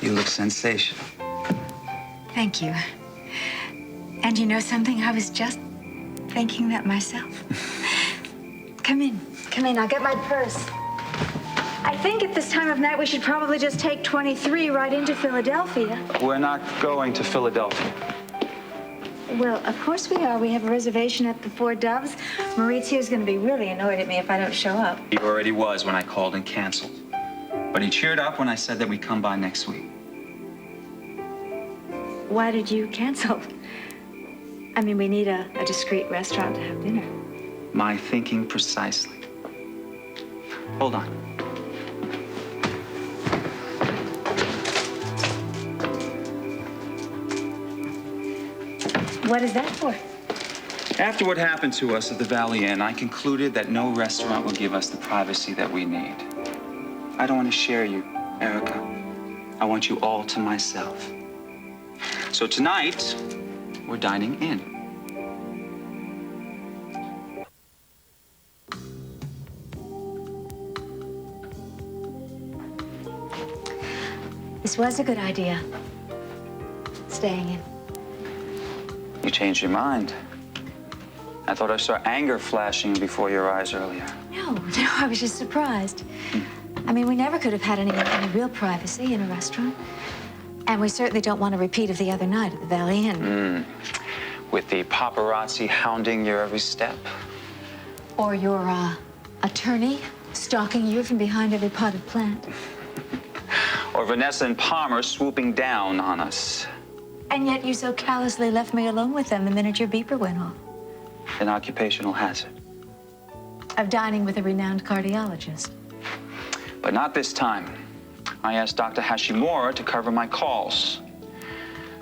You look sensational. Thank you. And you know something? I was just thinking that myself. Come in. Come in. I'll get my purse. I think at this time of night we should probably just take 23 right into Philadelphia. We're not going to Philadelphia. Well, of course we are. We have a reservation at the Four Doves. Maurizio's going to be really annoyed at me if I don't show up. He already was when I called and canceled. But he cheered up when I said that we'd come by next week. Why did you cancel? I mean, we need a discreet restaurant to have dinner. My thinking precisely. Hold on. What is that for? After what happened to us at the Valley Inn, I concluded that no restaurant would give us the privacy that we need. I don't want to share you, Erica. I want you all to myself. So tonight, we're dining in. This was a good idea. Staying in. You changed your mind. I thought I saw anger flashing before your eyes earlier. No, I was just surprised. I mean, we never could have had any real privacy in a restaurant. And we certainly don't want a repeat of the other night at the Valley Inn. With the paparazzi hounding your every step. Or your attorney stalking you from behind every potted plant. Or Vanessa and Palmer swooping down on us. And yet you so callously left me alone with them the minute your beeper went off. An occupational hazard. Of dining with a renowned cardiologist. But not this time. I asked Dr. Hashimura to cover my calls.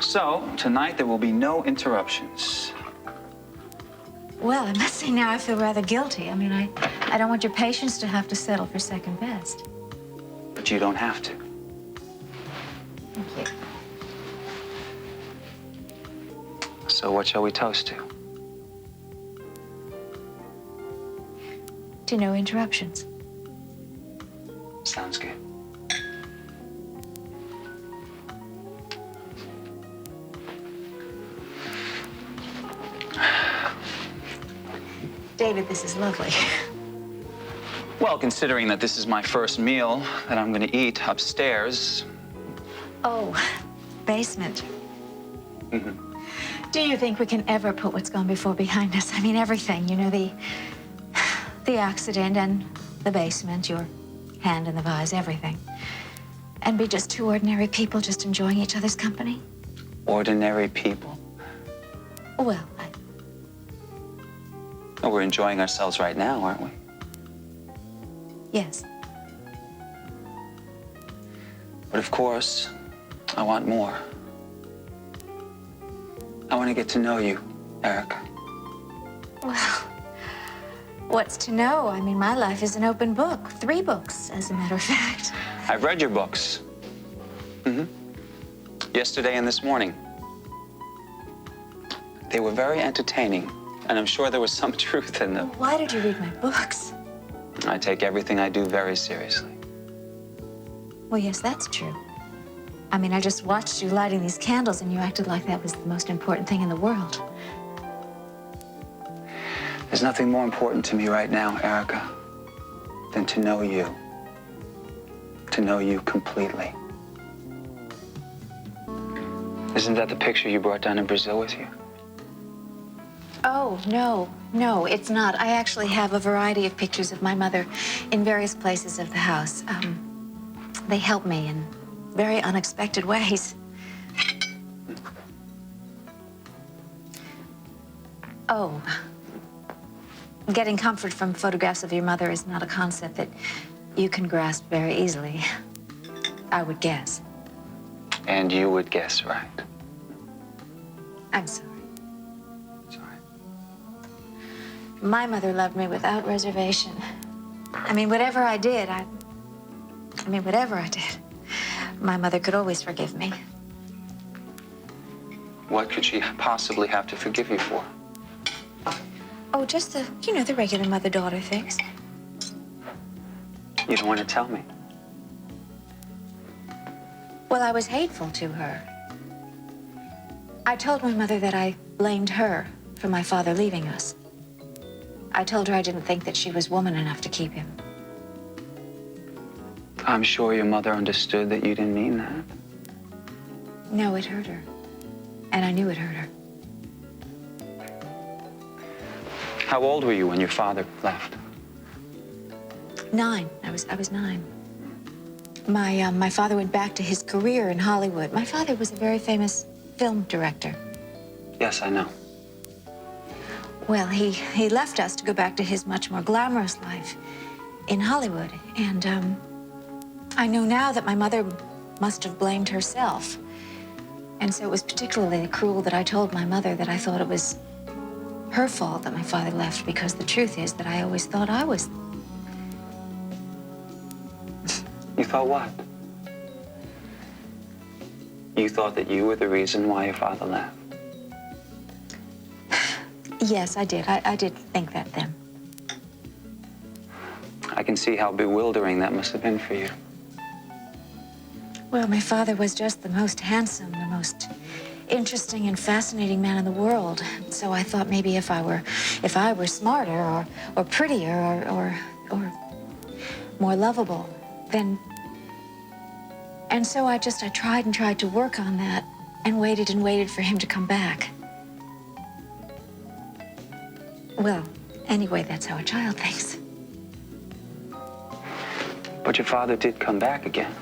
So, tonight there will be no interruptions. Well, I must say now I feel rather guilty. I mean, I don't want your patients to have to settle for second best. But you don't have to. Thank you. So what shall we toast to? To no interruptions. Sounds good. David, this is lovely. Well, considering that this is my first meal that I'm going to eat upstairs. Oh, basement. Do you think we can ever put what's gone before behind us? I mean, everything, you know, the accident and the basement, your hand in the vase, everything. And be just two ordinary people just enjoying each other's company? Ordinary people? Well, We're enjoying ourselves right now, aren't we? Yes. But of course, I want more. I want to get to know you, Erica. Well, what's to know? I mean, my life is an open book. 3 books, as a matter of fact. I've read your books. Yesterday and this morning. They were very entertaining, and I'm sure there was some truth in them. Why did you read my books? I take everything I do very seriously. Well, yes, that's true. I mean, I just watched you lighting these candles, and you acted like that was the most important thing in the world. There's nothing more important to me right now, Erica, than to know you. To know you completely. Isn't that the picture you brought down in Brazil with you? Oh, no, it's not. I actually have a variety of pictures of my mother in various places of the house. They help me in very unexpected ways. Oh, getting comfort from photographs of your mother is not a concept that you can grasp very easily. I would guess. And you would guess right. I'm sorry. Sorry. My mother loved me without reservation. I mean, whatever I did, whatever I did, my mother could always forgive me. What could she possibly have to forgive you for? Oh, just the regular mother-daughter things. You don't want to tell me. Well, I was hateful to her. I told my mother that I blamed her for my father leaving us. I told her I didn't think that she was woman enough to keep him. I'm sure your mother understood that you didn't mean that. No, it hurt her. And I knew it hurt her. How old were you when your father left? 9. I was 9. My father went back to his career in Hollywood. My father was a very famous film director. Yes, I know. Well, he left us to go back to his much more glamorous life in Hollywood. And I know now that my mother must have blamed herself. And so it was particularly cruel that I told my mother that I thought it was her fault that my father left, because the truth is that I always thought I was. You thought what? You thought that you were the reason why your father left? Yes, I did. I did think that then. I can see how bewildering that must have been for you. Well, my father was just the most handsome, the most interesting and fascinating man in the world. So I thought maybe if I were smarter or prettier or more lovable, then. And so I tried and tried to work on that and waited for him to come back. Well, anyway, that's how a child thinks. But your father did come back again.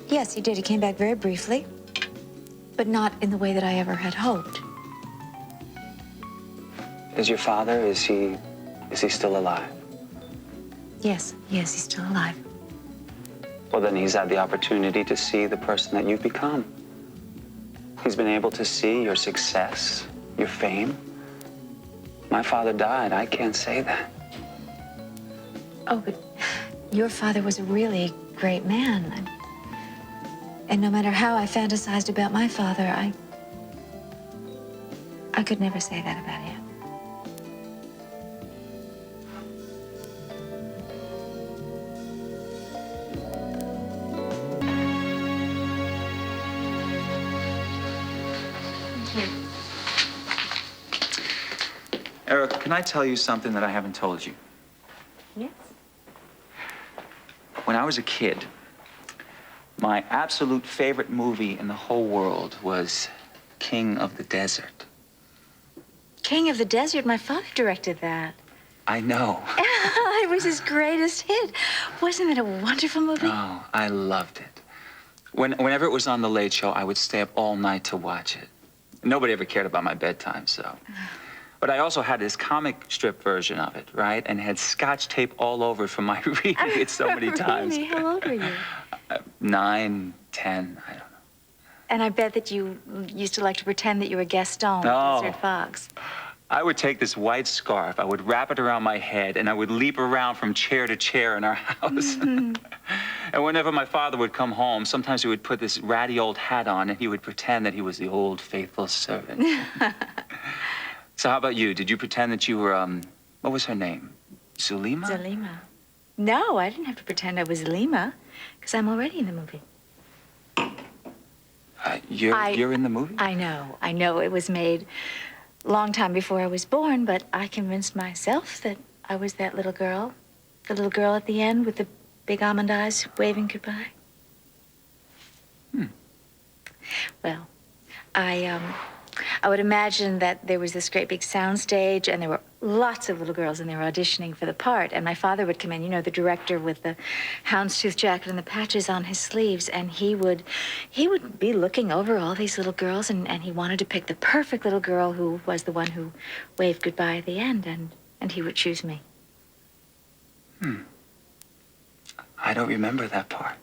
Yes, he did. He came back very briefly, but not in the way that I ever had hoped. Is your father, is he still alive? Yes, he's still alive. Well, then he's had the opportunity to see the person that you've become. He's been able to see your success, your fame. My father died. I can't say that. Oh, but your father was a really great man. And no matter how I fantasized about my father, I could never say that about him. Erica, can I tell you something that I haven't told you? Yes. When I was a kid, my absolute favorite movie in the whole world was King of the Desert. King of the Desert, my father directed that. I know. It was his greatest hit. Wasn't it a wonderful movie? Oh, I loved it. Whenever it was on The Late Show, I would stay up all night to watch it. Nobody ever cared about my bedtime, so. But I also had this comic strip version of it, right? And had Scotch tape all over it from my reading it so many times. Really? How old were you? 9, 10, I don't know. And I bet that you used to like to pretend that you were Gaston, Oh. Desert Fox. I would take this white scarf, I would wrap it around my head, and I would leap around from chair to chair in our house. And whenever my father would come home, sometimes he would put this ratty old hat on, and he would pretend that he was the old faithful servant. So how about you? Did you pretend that you were, what was her name? Zulema? Zulema. No, I didn't have to pretend I was Zulema, because I'm already in the movie. You're in the movie? I know. It was made a long time before I was born, but I convinced myself that I was that little girl. The little girl at the end with the big almond eyes waving goodbye. Well, I would imagine that there was this great big sound stage, and there were lots of little girls, and they were auditioning for the part. And my father would come in, you know, the director with the houndstooth jacket and the patches on his sleeves, and he would be looking over all these little girls, and he wanted to pick the perfect little girl who was the one who waved goodbye at the end, and he would choose me. I don't remember that part.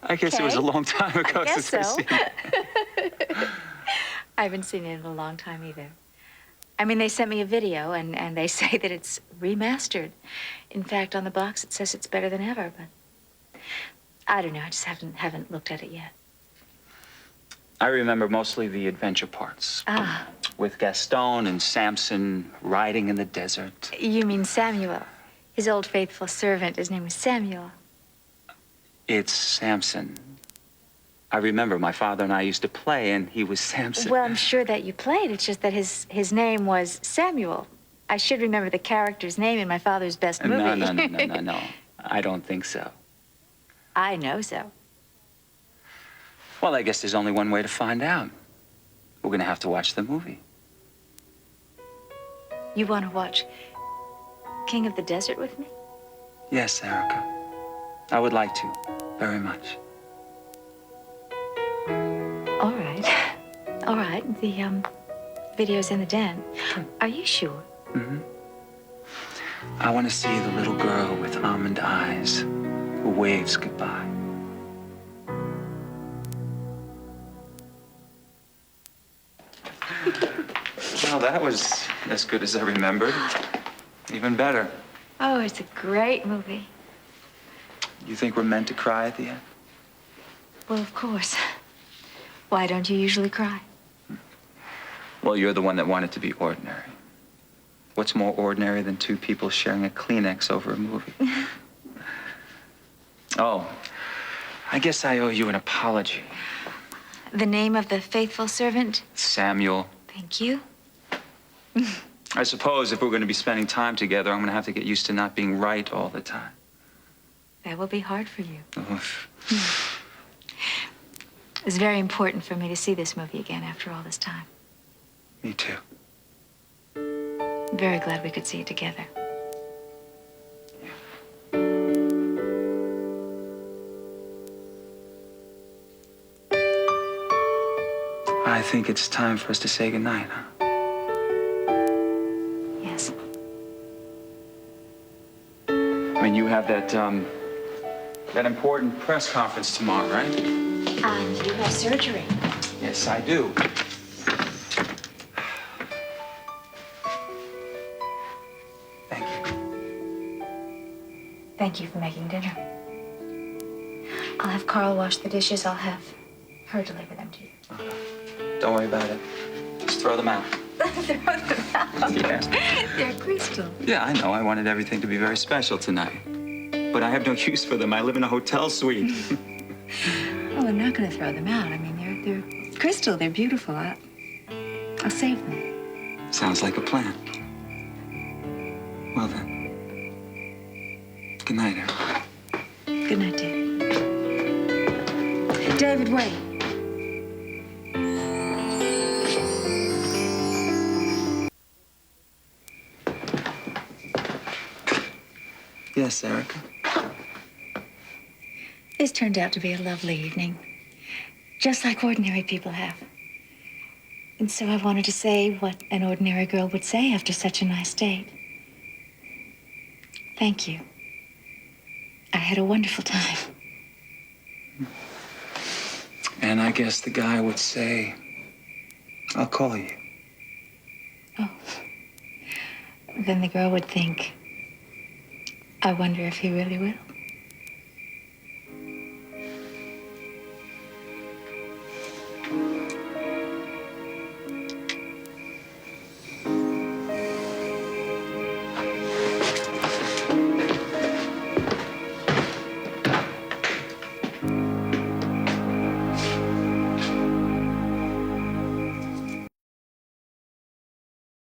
I guess it was a long time ago guess since I've so. seen it. I haven't seen it in a long time either. I mean, they sent me a video, and they say that it's remastered. In fact, on the box, it says it's better than ever, but I don't know. I just haven't looked at it yet. I remember mostly the adventure parts. Ah. With Gaston and Samson riding in the desert. You mean Samuel. His old faithful servant. His name was Samuel. It's Samson. I remember my father and I used to play, and he was Samson. Well, I'm sure that you played. It's just that his name was Samuel. I should remember the character's name in my father's best movie. No. I don't think so. I know so. Well, I guess there's only one way to find out. We're gonna have to watch the movie. You want to watch King of the Desert with me? Yes, Erica. I would like to, very much. All right. All right. The video's in the den. Are you sure? Mm-hmm. I want to see the little girl with almond eyes who waves goodbye. Well, that was as good as I remembered. Even better. Oh, it's a great movie. You think we're meant to cry at the end? Well, of course. Why don't you usually cry? Well, you're the one that wanted to be ordinary. What's more ordinary than two people sharing a Kleenex over a movie? Oh, I guess I owe you an apology. The name of the faithful servant? Samuel. Thank you. I suppose if we're going to be spending time together, I'm going to have to get used to not being right all the time. That will be hard for you. Oof. It's very important for me to see this movie again after all this time. Me too. I'm very glad we could see it together. I think it's time for us to say goodnight, huh? Yes. I mean, you have that important press conference tomorrow, right? You have surgery. Yes, I do. Thank you. Thank you for making dinner. I'll have Carl wash the dishes. I'll have her deliver them to you. Don't worry about it. Just throw them out. Throw them out? Yeah. They're crystal. Yeah, I know. I wanted everything to be very special tonight. But I have no use for them. I live in a hotel suite. Oh, I'm not going to throw them out. I mean, they're crystal. They're beautiful. I'll save them. Sounds like a plan. Well, then. Good night, Erica. Good night, David. David, wait. Yes, Erica. This turned out to be a lovely evening, just like ordinary people have. And so I wanted to say what an ordinary girl would say after such a nice date. Thank you. I had a wonderful time. And I guess the guy would say, I'll call you. Oh. Then the girl would think, I wonder if he really will.